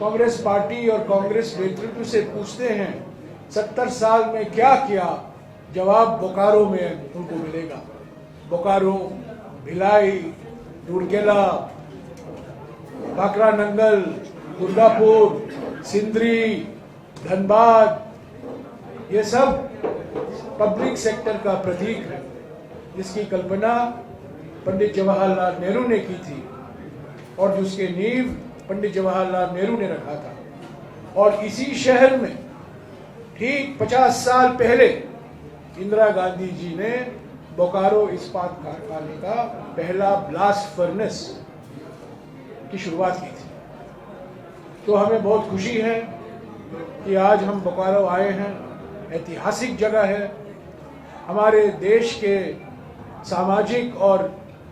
Congress party और कांग्रेस नेतृत्व से पूछते हैं 70 साल में क्या किया, जवाब बोकारो में उनको मिलेगा। बोकारो, भिलाई, रूरकेला, भाखरा नंगल, दुर्गापुर, सिंदरी, धनबाद, ये सब पब्लिक सेक्टर का प्रतीक है, जिसकी कल्पना पंडित जवाहरलाल नेहरू ने की थी और जिसके नींव पंडित जवाहरलाल नेहरू ने रखा था। और इसी शहर में ठीक 50 साल पहले इंदिरा गांधी जी ने बोकारो इस्पात कारखाने का पहला ब्लास्ट फर्नेस की शुरुआत की थी। तो हमें बहुत खुशी है कि आज हम बोकारो आए हैं। ऐतिहासिक जगह है, हमारे देश के सामाजिक और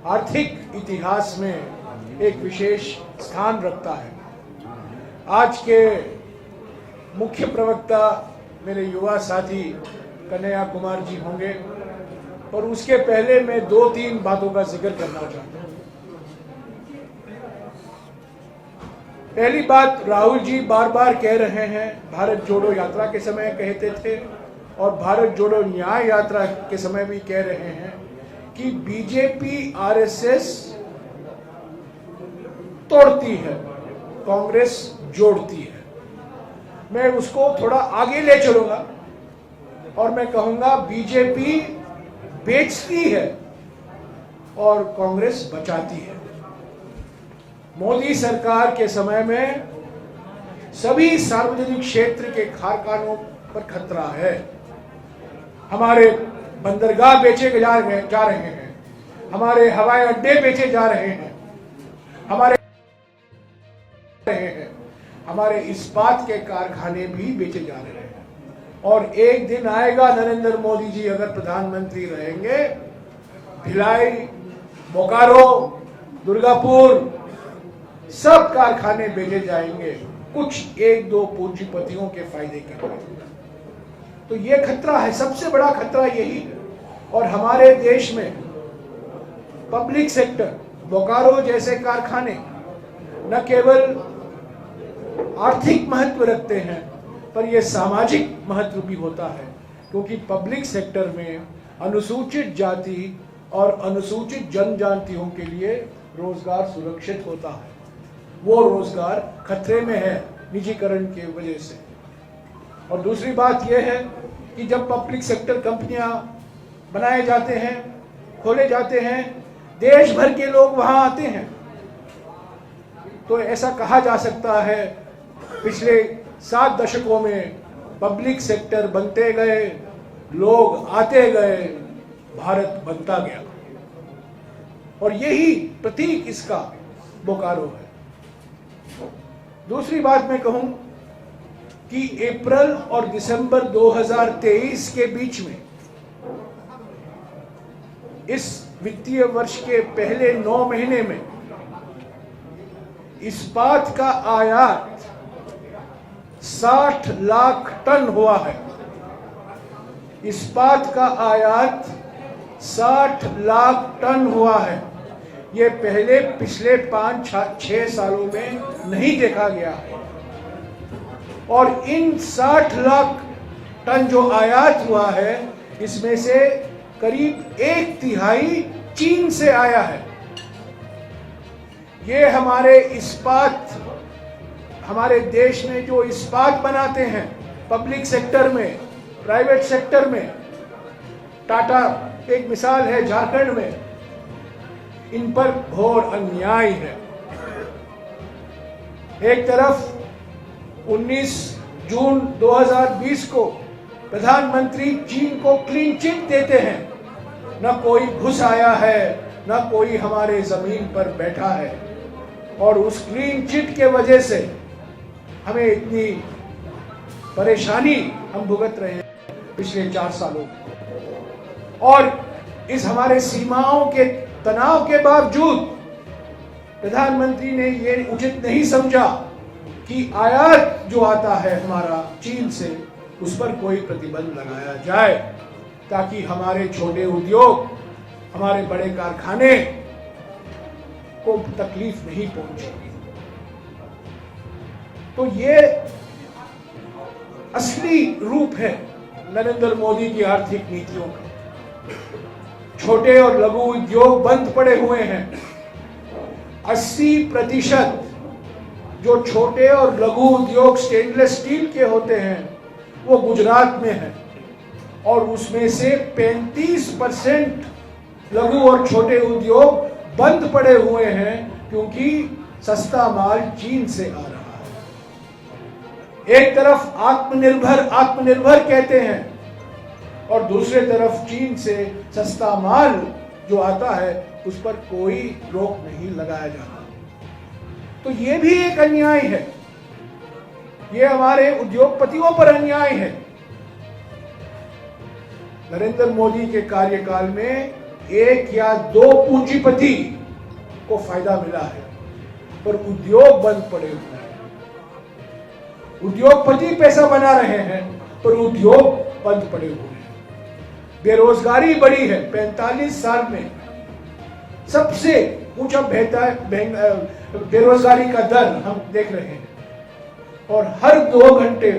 आर्थिक इतिहास में एक विशेष स्थान रखता है। आज के मुख्य प्रवक्ता मेरे युवा साथी कन्हैया कुमार जी होंगे और उसके पहले मैं 2-3 बातों का जिक्र करना चाहता हूँ। पहली बात, राहुल जी बार बार कह रहे हैं, भारत जोड़ो यात्रा के समय कहते थे और भारत जोड़ो न्याय यात्रा के समय भी कह रहे हैं कि बीजेपी आरएसएस तोड़ती है, कांग्रेस जोड़ती है। मैं उसको थोड़ा आगे ले चलूंगा और मैं कहूंगा बीजेपी बेचती है और कांग्रेस बचाती है। मोदी सरकार के समय में सभी सार्वजनिक क्षेत्र के कारखानों पर खतरा है। हमारे बंदरगाह बेचे जा रहे हैं, हमारे हवाई अड्डे बेचे जा रहे हैं, हमारे इस्पात के कारखाने भी बेचे जा रहे हैं। और एक दिन आएगा, नरेंद्र मोदी जी अगर प्रधानमंत्री रहेंगे, भिलाई, बोकारो, दुर्गापुर सब कारखाने बेचे जाएंगे, कुछ 1-2 पूंजीपतियों के फायदे के लिए। तो ये खतरा है, सबसे बड़ा खतरा यही है। और हमारे देश में पब्लिक सेक्टर, बोकारो जैसे कारखाने न केवल आर्थिक महत्व रखते हैं पर यह सामाजिक महत्व भी होता है, क्योंकि पब्लिक सेक्टर में अनुसूचित जाति और अनुसूचित जनजातियों के लिए रोजगार सुरक्षित होता है। वो रोजगार खतरे में है निजीकरण की वजह से। और दूसरी बात यह है कि जब पब्लिक सेक्टर कंपनियां बनाए जाते हैं, खोले जाते हैं, देश भर के लोग वहां आते हैं, तो ऐसा कहा जा सकता है पिछले 7 दशकों में पब्लिक सेक्टर बनते गए, लोग आते गए, भारत बनता गया। और यही प्रतीक इसका बोकारो है। दूसरी बात मैं कहूं कि अप्रैल और दिसंबर 2023 के बीच में, इस वित्तीय वर्ष के पहले 9 महीने में इस्पात का आयात 60 लाख टन हुआ है। इस्पात का आयात 60 लाख टन हुआ है। ये पहले पिछले 5-6 सालों में नहीं देखा गया है। और इन 60 लाख टन जो आयात हुआ है, इसमें से करीब 1/3 चीन से आया है। ये हमारे इस्पात, हमारे देश में जो इस्पात बनाते हैं पब्लिक सेक्टर में, प्राइवेट सेक्टर में, टाटा एक मिसाल है झारखंड में, इन पर घोर अन्याय है। एक तरफ 19 जून 2020 को प्रधानमंत्री चीन को क्लीन चिट देते हैं, न कोई घुस आया है, न कोई हमारे जमीन पर बैठा है। और उस क्लीन चिट के वजह से हमें इतनी परेशानी हम भुगत रहे हैं पिछले 4 सालों में। और इस हमारे सीमाओं के तनाव के बावजूद प्रधानमंत्री ने ये उचित नहीं समझा कि आयात जो आता है हमारा चीन से, उस पर कोई प्रतिबंध लगाया जाए, ताकि हमारे छोटे उद्योग, हमारे बड़े कारखाने को तकलीफ नहीं पहुंचेगी। तो ये असली रूप है नरेंद्र मोदी की आर्थिक नीतियों का। छोटे और लघु उद्योग बंद पड़े हुए हैं। 80% जो छोटे और लघु उद्योग स्टेनलेस स्टील के होते हैं वो गुजरात में है, और उसमें से 35% लघु और छोटे उद्योग बंद पड़े हुए हैं क्योंकि सस्ता माल चीन से आ रहा है। एक तरफ आत्मनिर्भर कहते हैं और दूसरे तरफ चीन से सस्ता माल जो आता है उस पर कोई रोक नहीं लगाया जाता। तो ये भी एक अन्याय है, ये हमारे उद्योगपतियों पर अन्याय है। नरेंद्र मोदी के कार्यकाल में 1 या 2 पूंजीपति को फायदा मिला है, पर उद्योग बंद पड़े हुए हैं। उद्योगपति पैसा बना रहे हैं पर उद्योग बंद पड़े हुए हैं। बेरोजगारी बढ़ी है। 45 साल में सबसे ऊंचा बेरोजगारी का दर हम देख रहे हैं, और हर 2 घंटे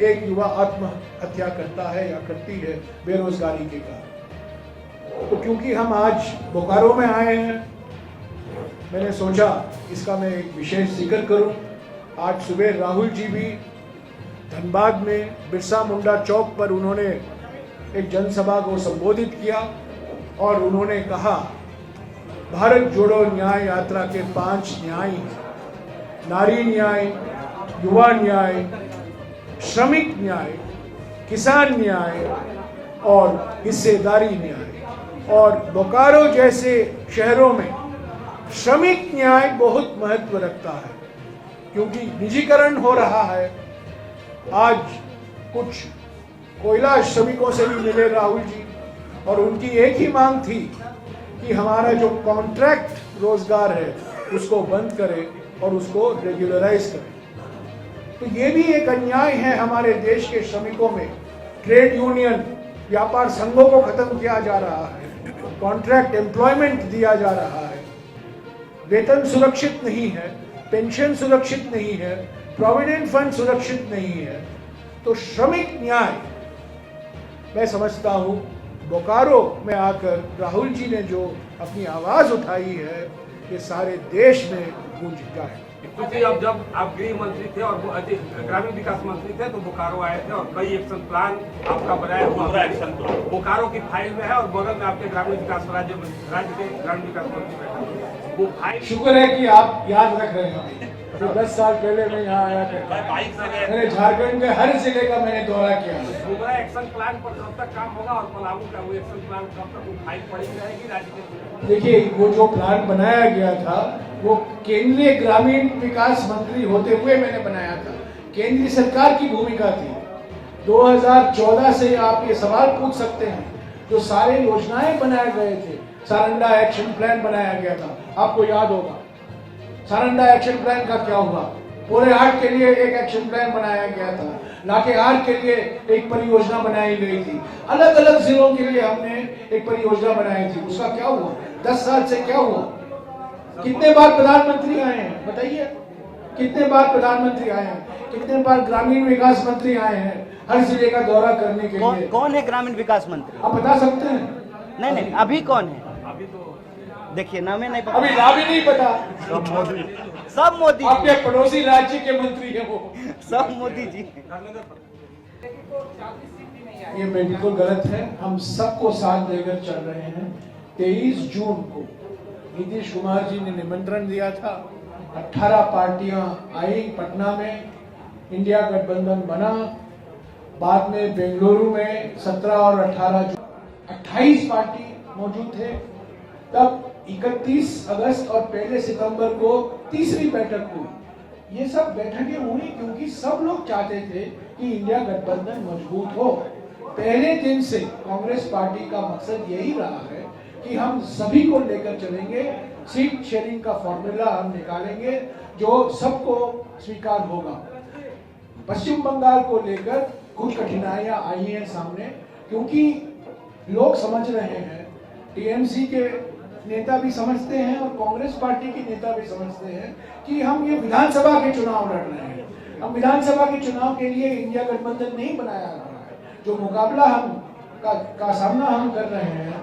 एक युवा आत्महत्या करता है या करती है बेरोजगारी के कारण। तो क्योंकि हम आज बोकारो में आए हैं, मैंने सोचा इसका मैं एक विशेष जिक्र करूं। आज सुबह राहुल जी भी धनबाद में बिरसा मुंडा चौक पर उन्होंने एक जनसभा को संबोधित किया और उन्होंने कहा भारत जोड़ो न्याय यात्रा के 5 न्याय हैं: नारी न्याय, युवा न्याय, श्रमिक न्याय, किसान न्याय और हिस्सेदारी न्याय। और बोकारो जैसे शहरों में श्रमिक न्याय बहुत महत्व रखता है क्योंकि निजीकरण हो रहा है। आज कुछ कोयला श्रमिकों से भी मिले राहुल जी, और उनकी एक ही मांग थी कि हमारा जो कॉन्ट्रैक्ट रोजगार है उसको बंद करें और उसको रेगुलराइज करें। तो ये भी एक अन्याय है हमारे देश के श्रमिकों में। ट्रेड यूनियन, व्यापार संघों को खत्म किया जा रहा है, कॉन्ट्रैक्ट एम्प्लॉयमेंट दिया जा रहा है, वेतन सुरक्षित नहीं है, पेंशन सुरक्षित नहीं है, प्रोविडेंट फंड सुरक्षित नहीं है। तो श्रमिक न्याय, मैं समझता हूं बोकारो में आकर राहुल जी ने जो अपनी आवाज उठाई है ये सारे देश में गूंज जाए। क्योंकि अब जब आप गृह मंत्री थे और ग्रामीण विकास मंत्री थे तो बोकारो आए थे और कई एक्शन प्लान आपका बनाया हुआ एक्शन प्लान बोकारो की फाइल में है, और बगल में आपके ग्रामीण विकास राज्य के ग्रामीण विकास मंत्री बैठा वो फाइल। शुक्र है कि आप याद रख रहे हैं। तो 10 साल पहले मैं यहाँ आया था, मैंने झारखंड के हर जिले का मैंने दौरा किया। एक्शन प्लान पर कब तक काम होगा और पलामू का वो एक्शन प्लान कब तक वो फाइल पड़ी रहेगी राज्य के? देखिए, वो जो प्लान बनाया गया था वो केंद्रीय ग्रामीण विकास मंत्री होते हुए मैंने बनाया था। केंद्रीय सरकार की भूमिका थी। 2014 से आप ये सवाल पूछ सकते हैं, जो सारे योजनाएं बनाए गए थे, सारंडा एक्शन प्लान बनाया गया था, आपको याद होगा। सारंडा एक्शन प्लान का क्या हुआ? पोरेहाट के लिए एक एक्शन प्लान बनाया गया था, लातेहार के लिए एक परियोजना बनाई गई थी, अलग अलग जिलों के लिए हमने एक परियोजना बनाई थी। उसका क्या हुआ? 10 साल से क्या हुआ? कितने बार प्रधानमंत्री आए हैं बताइए? कितने बार प्रधानमंत्री आए हैं? कितने बार ग्रामीण विकास मंत्री आए हैं हर जिले का दौरा करने के लिए? कौन है ग्रामीण विकास मंत्री? आप बता सकते हैं? नहीं, अभी कौन है? अभी तो देखिए नाम ही नहीं पता। अभी नाम ही नहीं पता। सब मोदी आपके पड़ोसी राज्य के मंत्री है वो, सब मोदी जी। ये बिल्कुल गलत है। हम सबको साथ देकर चल रहे हैं। 23 जून को नीतीश कुमार जी ने निमंत्रण दिया था। 18 पार्टियां आई पटना में, इंडिया गठबंधन बना। बाद में बेंगलुरु में 17 और 18 जून 28 पार्टी मौजूद थे। तब 31 अगस्त और 1 सितंबर को तीसरी बैठक हुई। ये सब बैठकें हुई क्योंकि सब लोग चाहते थे कि इंडिया गठबंधन मजबूत हो। पहले दिन से कांग्रेस पार्टी का मकसद यही रहा है कि हम सभी को लेकर चलेंगे, सीट शेयरिंग का फॉर्मूला हम निकालेंगे जो सबको स्वीकार होगा। पश्चिम बंगाल को लेकर कुछ कठिनाइयां आई हैं सामने, क्योंकि लोग समझ रहे हैं टीएमसी के नेता भी समझते हैं और कांग्रेस पार्टी के नेता भी समझते हैं कि हम ये विधानसभा के चुनाव लड़ रहे हैं। हम विधानसभा के चुनाव के लिए इंडिया गठबंधन नहीं बनाया गया है। जो मुकाबला हम का सामना हम कर रहे हैं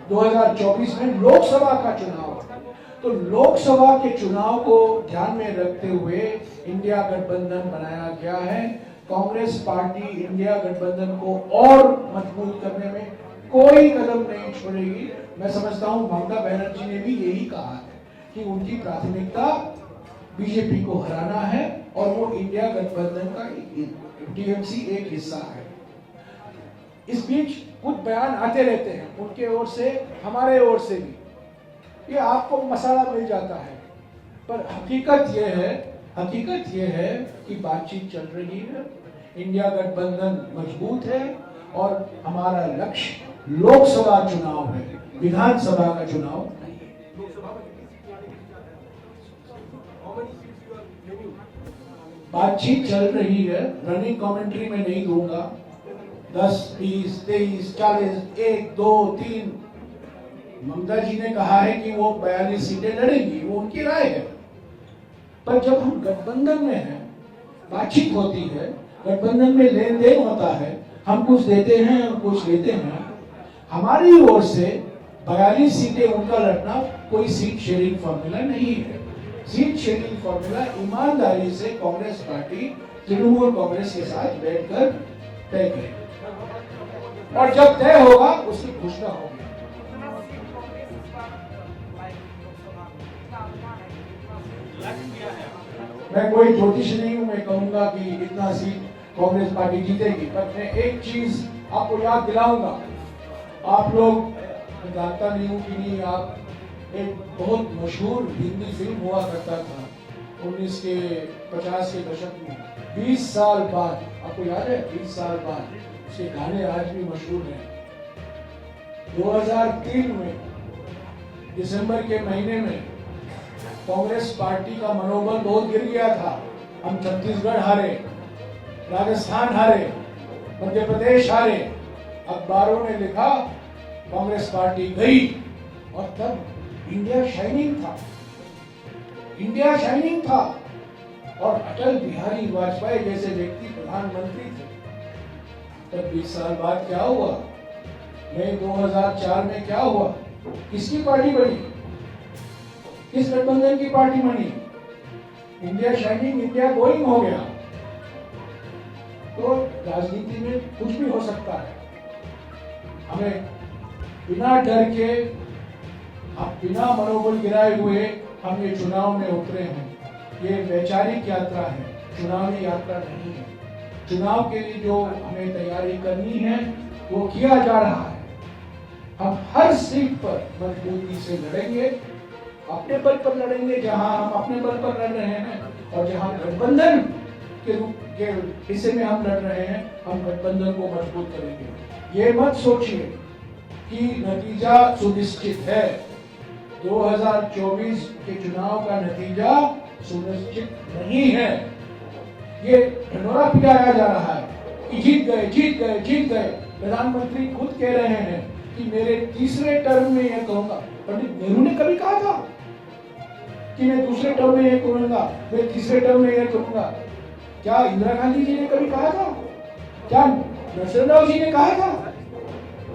2024 में लोकसभा का चुनाव है। तो लोकसभा के चुनाव को ध्यान में रखते हुए इंडिया गठबंधन बनाया गया है। कांग्रेस पार्टी इंडिया गठबंधन को और मजबूत करने में कोई कदम नहीं छोड़ेगी। मैं समझता हूं ममता बनर्जी ने भी यही कहा है कि उनकी प्राथमिकता बीजेपी को हराना है और वो इंडिया गठबंधन का टीएमसी एक हिस्सा है। इस बीच कुछ बयान आते रहते हैं उनके ओर से, हमारे ओर से भी, ये आपको मसाला मिल जाता है, पर हकीकत यह है कि बातचीत चल रही है, इंडिया गठबंधन मजबूत है और हमारा लक्ष्य लोकसभा चुनाव है, विधानसभा का चुनाव नहीं है। बातचीत चल रही है, रनिंग कमेंट्री में नहीं दूंगा। 10, 20, 23, 40, 1, 2, 3 ममता जी ने कहा है कि वो 42 सीटें लड़ेंगी, वो उनकी राय है। पर जब हम गठबंधन में हैं, बातचीत होती है, गठबंधन में लेन देन होता है, हम कुछ देते हैं, हम कुछ लेते हैं। हमारी ओर से 42 सीटें उनका लड़ना कोई सीट शेयरिंग फॉर्मूला नहीं है। सीट शेयरिंग फॉर्मूला ईमानदारी से कांग्रेस पार्टी तृणमूल कांग्रेस के साथ बैठकर तय करेगी और जब तय होगा उसकी घोषणा होगी। मैं कोई ज्योतिष नहीं हूं, मैं कहूंगा कि इतना सीट कांग्रेस पार्टी जीतेगी। पर मैं एक चीज आपको याद दिलाऊंगा, आप लोग, मैं जानता नहीं हूं कि नहीं, आप एक बहुत मशहूर हिंदी फिल्म हुआ करता था 1950 के दशक में, 20 साल बाद, आपको याद है, 20 साल बाद, उसके गाने आज भी मशहूर हैं। 2003 में दिसंबर के महीने में कांग्रेस पार्टी का मनोबल बहुत गिर गया था। हम छत्तीसगढ़ हारे, राजस्थान हारे, मध्य प्रदेश हारे। अखबारों ने लिखा कांग्रेस पार्टी गई, और तब इंडिया शाइनिंग था और अटल बिहारी वाजपेयी जैसे व्यक्ति प्रधानमंत्री थे। तब 20 साल बाद क्या हुआ? मई 2004 में क्या हुआ? किसकी पार्टी बनी? किस गठबंधन की पार्टी बनी? इंडिया शाइनिंग, इंडिया गोइंग हो गया। तो राजनीति में कुछ भी हो सकता है। हमें बिना डर के, बिना मनोबल गिराए हुए हम ये चुनाव में उतरे हैं। ये वैचारिक यात्रा है, चुनावी यात्रा नहीं है। चुनाव के लिए जो हमें तैयारी करनी है वो किया जा रहा है। हम हर सीट पर मजबूती से लड़ेंगे, अपने बल पर लड़ेंगे जहां हम अपने बल पर लड़ रहे हैं, और जहां गठबंधन के रूप के हिस्से में हम लड़ रहे हैं, हम गठबंधन को मजबूत करेंगे। ये मत सोचिए कि नतीजा सुनिश्चित है। 2024 के चुनाव का नतीजा सुनिश्चित नहीं है। ये ढिंढोरा पिटाया जा रहा है कि जीत गए। प्रधानमंत्री खुद कह रहे हैं कि मेरे तीसरे टर्म में यह कहूंगा। पंडित नेहरू ने कभी कहा था कि मैं दूसरे टर्म में यह करूंगा, मैं तीसरे टर्म में यह करूंगा? क्या इंदिरा गांधी जी ने कभी कहा था? क्या नरसिम्हा जी ने कहा था?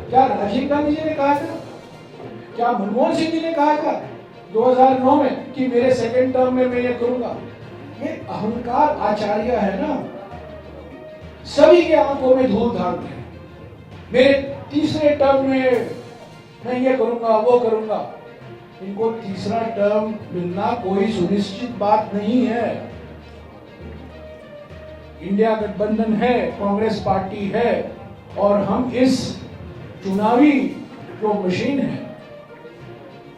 क्या राजीव गांधी जी ने कहा था? क्या मनमोहन सिंह जी ने कहा था 2009 में कि मेरे सेकेंड टर्म में मैं ये करूंगा? ये अहंकार आचार्य है ना, सभी के आंखों में धूल धारते हैं। मेरे तीसरे टर्म में मैं ये करूंगा, वो करूंगा। इनको तीसरा टर्म मिलना कोई सुनिश्चित बात नहीं है। इंडिया गठबंधन है, कांग्रेस पार्टी है, और हम इस चुनावी जो मशीन है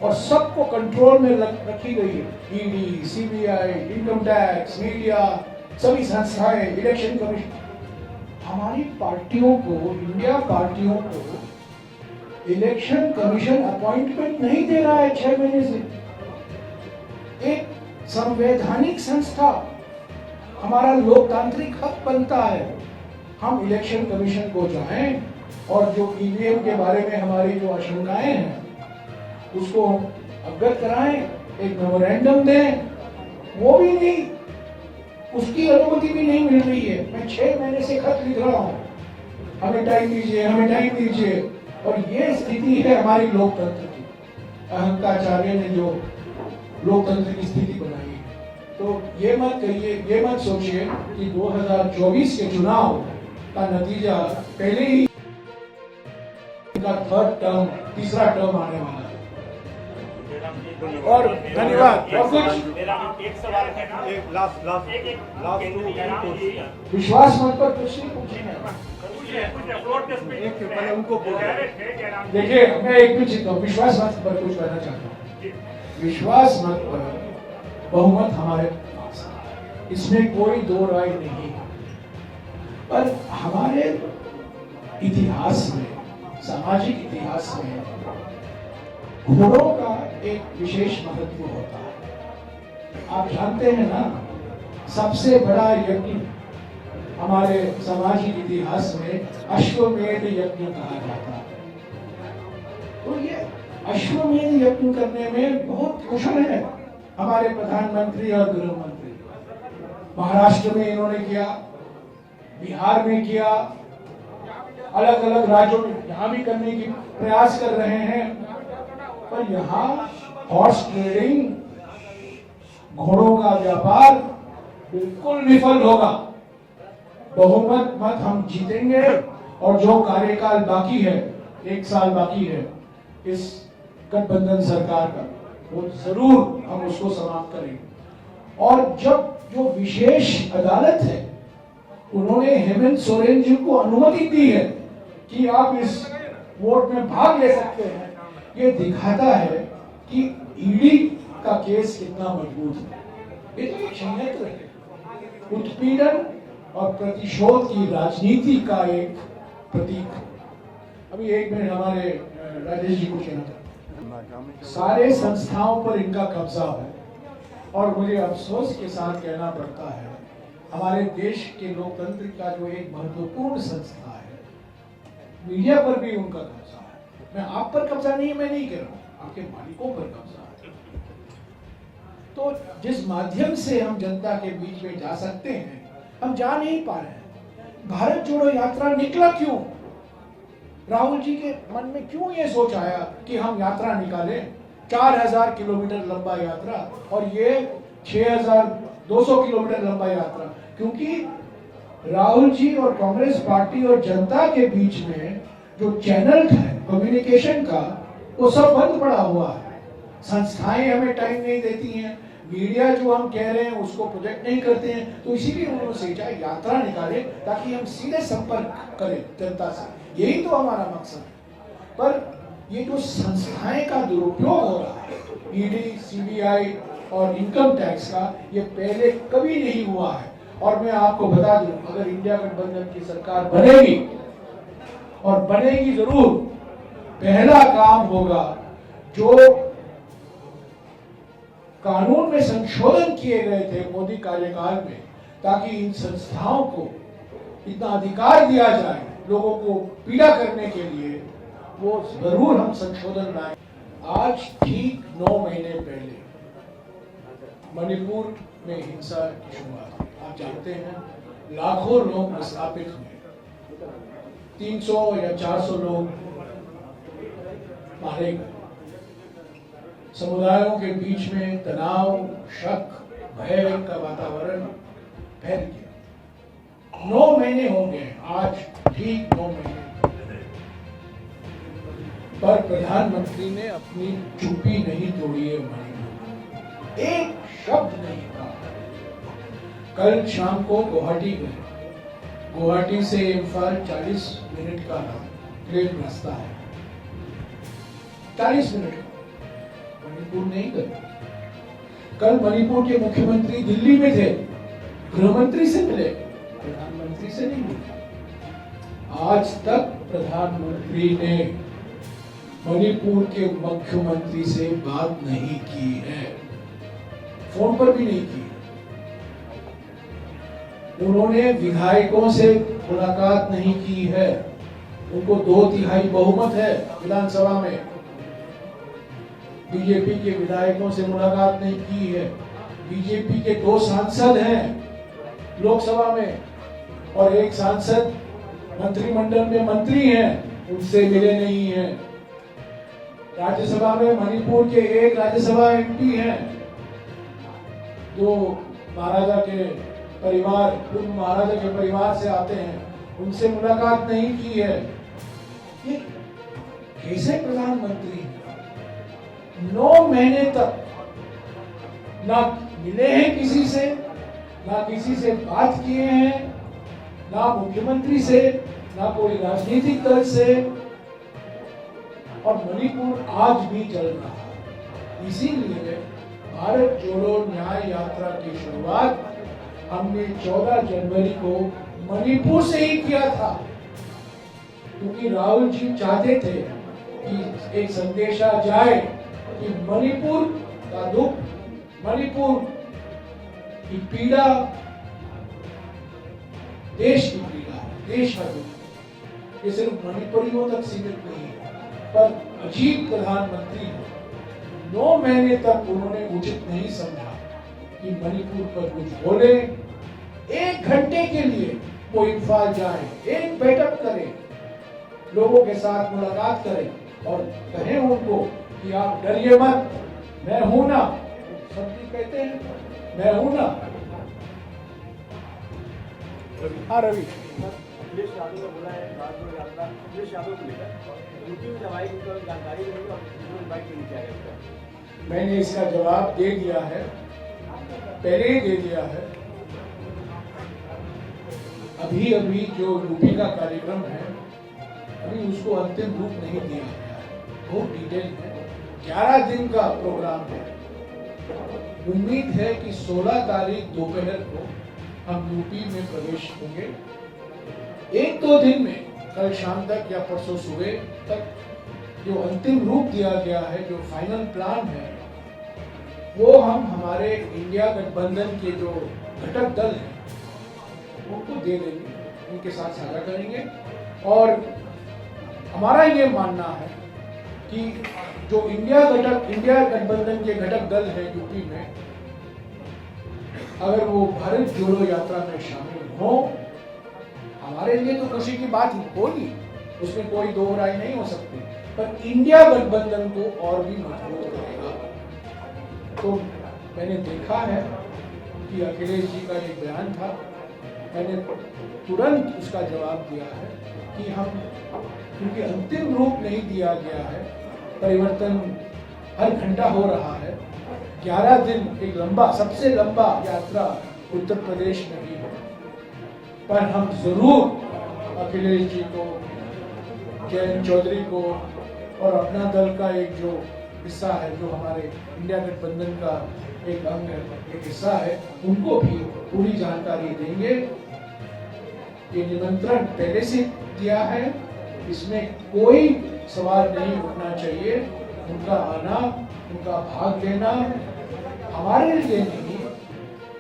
और सबको कंट्रोल में रखी गई है, ED, CBI, income tax, media, सभी संस्थाएं, इलेक्शन कमीशन, हमारी पार्टियों को, इंडिया पार्टियों को इलेक्शन कमीशन अपॉइंटमेंट नहीं दे रहा है 6 महीने से। एक संवैधानिक संस्था, हमारा लोकतांत्रिक हक बनता है हम इलेक्शन कमीशन को जाएं और जो ईवीएम के बारे में हमारी जो आशंकाएं हैं उसको अवगत कराएं, एक मेमोरेंडम दें, वो भी नहीं, उसकी अनुमति भी नहीं मिल रही है। मैं 6 महीने से खत लिख रहा हूं, हमें टाइम दीजिए, हमें टाइम दीजिए। और ये स्थिति है हमारी लोकतंत्र की। अहंकाचार्य ने जो लोकतंत्र की स्थिति बनाई है, तो ये मत कहिए, ये मत सोचिए कि 2024 के चुनाव का नतीजा पहले ही का थर्ड टर्म, तीसरा टर्म आने वाला है। और धन्यवाद। और कुछ एक सवाल है ना, एक लास्ट विश्वास मत पर कुछ नहीं पूछेंगे। पहले उनको देखिए, मैं एक भी चीज विश्वास मत पर कुछ कहना चाहता हूँ। विश्वास मत पर बहुमत हमारे पास है, इसमें कोई दो राय नहीं है। पर हमारे इतिहास में, सामाजिक इतिहास में घोड़ों का एक विशेष महत्व होता है। आप जानते हैं ना, सबसे बड़ा यज्ञ हमारे सामाजिक इतिहास में अश्वमेध यज्ञ कहा जाता है। तो ये अश्वमेध यज्ञ करने में बहुत कुशल है हमारे प्रधानमंत्री और गृह मंत्री। महाराष्ट्र में इन्होंने किया, बिहार में किया, अलग अलग राज्यों में यहाँ भी करने की प्रयास कर रहे हैं। पर यहाँ हॉर्स ट्रेडिंग, घोड़ों का व्यापार बिल्कुल विफल होगा। बहुमत मत हम जीतेंगे और जो कार्यकाल बाकी है, 1 साल बाकी है इस गठबंधन सरकार का, वो जरूर हम उसको समाप्त करेंगे। और जब जो विशेष अदालत है, उन्होंने हेमंत सोरेन जी को अनुमति दी है कि आप इस वोट में भाग ले सकते हैं, ये दिखाता है कि ईडी का केस कितना मजबूत है। ये तो एक षड्यंत्र है, उत्पीड़न और प्रतिशोध की राजनीति का एक प्रतीक है। अभी 1 मिनट हमारे राजेश जी को कहना था। सारे संस्थाओं पर इनका कब्जा है और मुझे अफसोस के साथ कहना पड़ता है, हमारे देश के लोकतंत्र का जो एक महत्वपूर्ण संस्था है, मीडिया पर भी उनका कब्जा है। मैं आप पर कब्जा नहीं, मैं नहीं कह रहा हूं, आपके मालिकों पर कब्जा है। तो जिस माध्यम से हम जनता के बीच में जा सकते हैं, हम जा नहीं पा रहे हैं। भारत जोड़ो यात्रा निकला क्यों? राहुल जी के मन में क्यों ये सोच आया कि हम यात्रा निकालें? 4000 किलोमीटर लंबा यात्रा और ये 6200 किलोमीटर लंबा यात्रा, क्योंकि राहुल जी और कांग्रेस पार्टी और जनता के बीच में जो चैनल है कम्युनिकेशन का, वो सब बंद पड़ा हुआ है। संस्थाएं हमें टाइम नहीं देती हैं, मीडिया जो हम कह रहे हैं उसको प्रोजेक्ट नहीं करते हैं। तो इसीलिए उन्होंने सोचा यात्रा निकाले ताकि हम सीधे संपर्क करें जनता से। यही तो हमारा मकसद है। पर ये जो संस्थाएं का दुरुपयोग हो रहा है, ईडी, सीबीआई और इनकम टैक्स का, ये पहले कभी नहीं हुआ है। और मैं आपको बता दूं, अगर इंडिया गठबंधन की सरकार बनेगी और बनेगी जरूर, पहला काम होगा जो कानून में संशोधन किए गए थे मोदी कार्यकाल में, ताकि इन संस्थाओं को इतना अधिकार दिया जाए लोगों को पीड़ा करने के लिए, वो जरूर हम संशोधन लाए। आज ठीक 9 महीने पहले मणिपुर में हिंसा की शुरुआत हुई। आप जानते हैं, लाखों लोग विस्थापित हुए, 300 या 400 लोग मारे गए। समुदायों के बीच में तनाव, शक, भय का वातावरण फैल गया। 9 महीने हो गए, आज ठीक 9 महीने। पर प्रधानमंत्री ने अपनी चुप्पी नहीं तोड़ी है, एक शब्द नहीं कहा। कल शाम को गुवाहाटी गए, गुवाहाटी से इम्फाल 40 मिनट का ट्रेन रास्ता है, 40 मिनट। मणिपुर नहीं गए। कल मणिपुर के मुख्यमंत्री दिल्ली में थे, गृह मंत्री से मिले, प्रधानमंत्री से नहीं मिले। आज तक प्रधानमंत्री ने मणिपुर के मुख्यमंत्री से बात नहीं की है, फोन पर भी नहीं की। उन्होंने विधायकों से मुलाकात नहीं की है। उनको 2/3 बहुमत है विधानसभा में। बीजेपी के विधायकों से मुलाकात नहीं की है। बीजेपी के 2 सांसद हैं लोकसभा में और 1 सांसद मंत्रिमंडल में मंत्री हैं, उनसे मिले नहीं हैं। राज्यसभा में मणिपुर के 1 राज्यसभा एमपी हैं जो महाराजा के परिवार, पूर्व महाराजा के परिवार से आते हैं, उनसे मुलाकात नहीं की है। ये कैसे प्रधानमंत्री हैं? 9 महीने तक ना मिले हैं किसी से, ना किसी से बात किए हैं, ना मुख्यमंत्री से, ना कोई राजनीतिक दल से, और मणिपुर आज भी चल रहा है। इसीलिए भारत जोड़ो न्याय यात्रा की शुरुआत हमने 14 जनवरी को मणिपुर से ही किया था, क्योंकि राहुल जी चाहते थे कि एक संदेशा जाए कि मणिपुर का दुख, मणिपुर की पीड़ा देश की पीड़ा है, देश का दुख। ये सिर्फ मणिपुरियों तक सीमित नहीं है, पर अजीब प्रधानमंत्री 9 महीने तक उन्होंने उचित नहीं समझा कि मणिपुर पर कुछ बोले। 1 घंटे के लिए वो इम्फाल जाए, एक बैठक करें, लोगों के साथ मुलाकात करें और कहें उनको कि आप डरिए मत, मैं हूं ना। सब कहते हैं मैं हूं ना। हाँ रवि, अखिलेश यादव ने बोला है राजभवन यात्रा अखिलेश यादव को लेकर यूपी में जब आएगी तो जानकारी मिलेगी और बाइक पे नीचे आएगा। मैंने इसका जवाब दे दिया है, पहले ही दे दिया है। अभी जो यूपी का कार्यक्रम है, अभी उसको अंतिम रूप नहीं दिया गया है, बहुत डिटेल है। 11 दिन का प्रोग्राम है। उम्मीद है कि 16 तारीख दोपहर को हम यूपी में प्रवेश होंगे। 1-2 दिन में, कल शाम तक या परसों सुबह तक, जो अंतिम रूप दिया गया है, जो फाइनल प्लान है, वो हम हमारे इंडिया गठबंधन के जो घटक दल हैं उनको दे देंगे, उनके साथ साझा करेंगे। और हमारा ये मानना है कि जो इंडिया गठबंधन के घटक दल है यूपी में, अगर वो भारत जोड़ो यात्रा में शामिल हो, हमारे लिए तो खुशी की बात होगी, उसमें कोई 2 राय नहीं हो सकती, पर इंडिया गठबंधन को और भी मजबूत करेगा। तो मैंने देखा है कि अखिलेश जी का एक बयान था, मैंने तुरंत उसका जवाब दिया है कि हम, क्योंकि अंतिम रूप नहीं दिया गया है, परिवर्तन हर घंटा हो रहा है। 11 दिन एक लंबा, सबसे लंबा यात्रा उत्तर प्रदेश में भी है, पर हम जरूर अखिलेश जी को, जयंत चौधरी को और अपना दल का एक जो हिस्सा है, जो हमारे इंडिया गठबंधन का एक अंग है, एक हिस्सा है, उनको भी पूरी जानकारी देंगे। ये निमंत्रण पहले से दिया है, इसमें कोई सवाल नहीं उठना चाहिए। उनका आना, उनका भाग लेना हमारे लिए नहीं,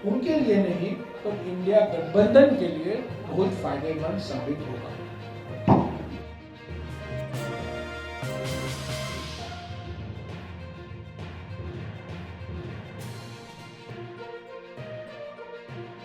उनके लिए नहीं, तो इंडिया गठबंधन के लिए बहुत फायदेमंद साबित होगा।